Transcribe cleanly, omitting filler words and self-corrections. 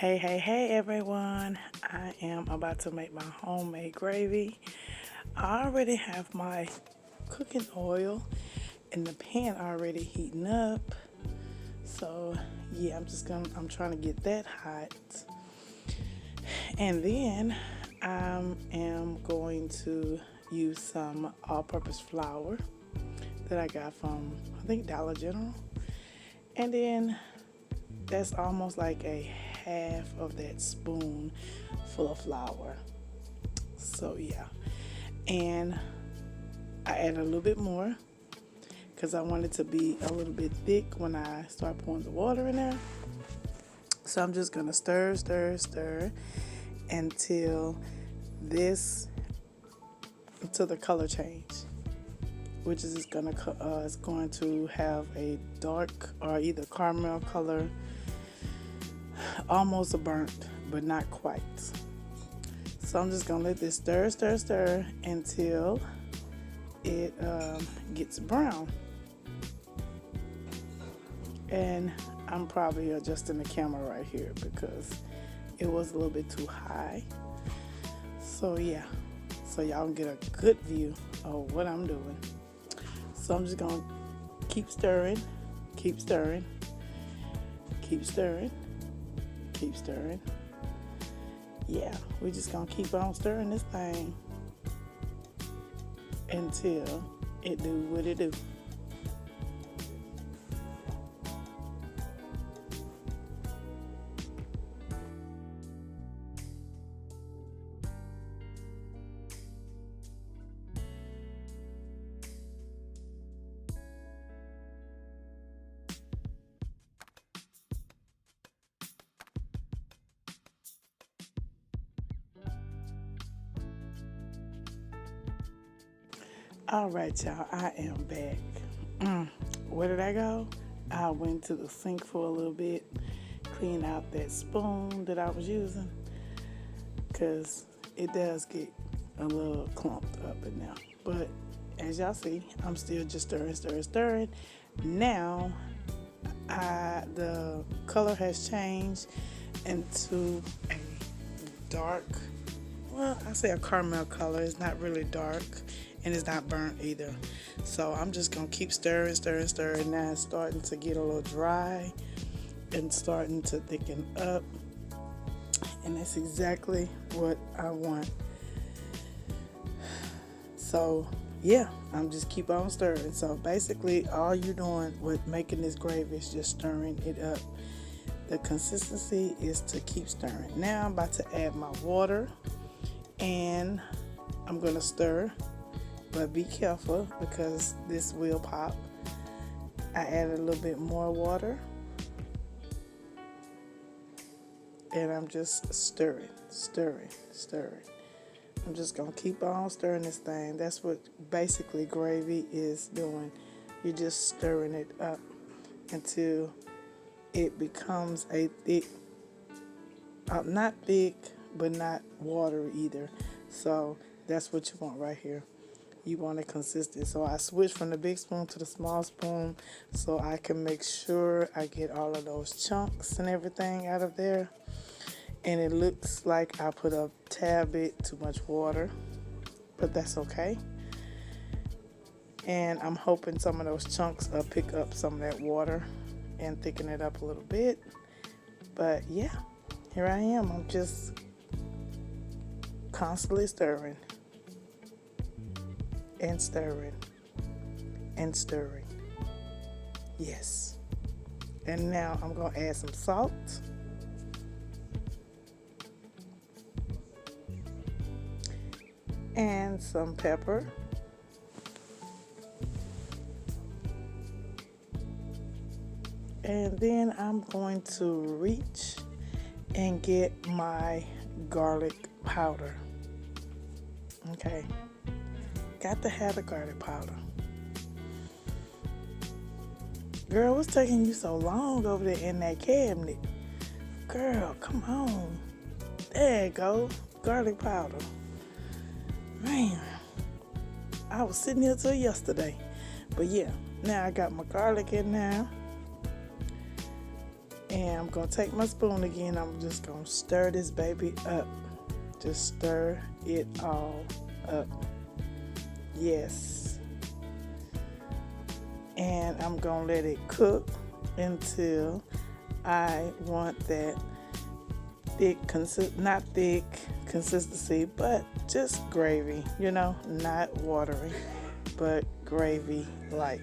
Hey everyone. I am about to make my homemade gravy. I already have my cooking oil and the pan already heating up. So, yeah, I'm trying to get that hot. And then I am going to use some all-purpose flour that I got from I think Dollar General. And then that's almost like a half of that spoon full of flour. So yeah, and I added a little bit more because I want it to be a little bit thick when I start pouring the water in there. So I'm just gonna stir until this until the color change, which is it's going to have a dark or either caramel color, almost a burnt, but not quite. So I'm just gonna let this stir until it gets brown. And I'm probably adjusting the camera right here because it was a little bit too high. So yeah, so y'all can get a good view of what I'm doing. So I'm just gonna keep stirring, keep stirring, keep stirring, keep stirring. Yeah, we're just gonna keep on stirring this thing until it do what it do. All right, y'all, I am back. Where did I go? I went to the sink for a little bit, clean out that spoon that I was using, because it does get a little clumped up in there. But as y'all see, I'm still just stirring. Now, the color has changed into a dark, well, I say a caramel color. It's not really dark and it's not burnt either. So I'm just gonna keep stirring. Now it's starting to get a little dry and starting to thicken up. And that's exactly what I want. So yeah, I'm just keep on stirring. So basically all you're doing with making this gravy is just stirring it up. The consistency is to keep stirring. Now I'm about to add my water and I'm gonna stir, but be careful because this will pop. I added a little bit more water and I'm just stirring. I'm just gonna keep on stirring this thing. That's what basically gravy is doing. You're just stirring it up until it becomes a thick, not thick, but not watery either. So that's what you want right here. You want it consistent. So I switched from the big spoon to the small spoon so I can make sure I get all of those chunks and everything out of there. And it looks like I put a tad bit too much water, but that's okay. And I'm hoping some of those chunks pick up some of that water and thicken it up a little bit. But yeah, here I am. I'm just constantly stirring and stirring and stirring. Yes. And now I'm going to add some salt. And some pepper. And then I'm going to reach and get my garlic powder. Okay. Got to have the garlic powder. Girl, what's taking you so long over there in that cabinet? Girl, come on. There you go. Garlic powder. Man, I was sitting here till yesterday. But yeah, now I got my garlic in now. And I'm going to take my spoon again. I'm just going to stir this baby up. Just stir it all up. Yes. And I'm going to let it cook until I want that thick, not thick consistency, but just gravy, not watery, but gravy like.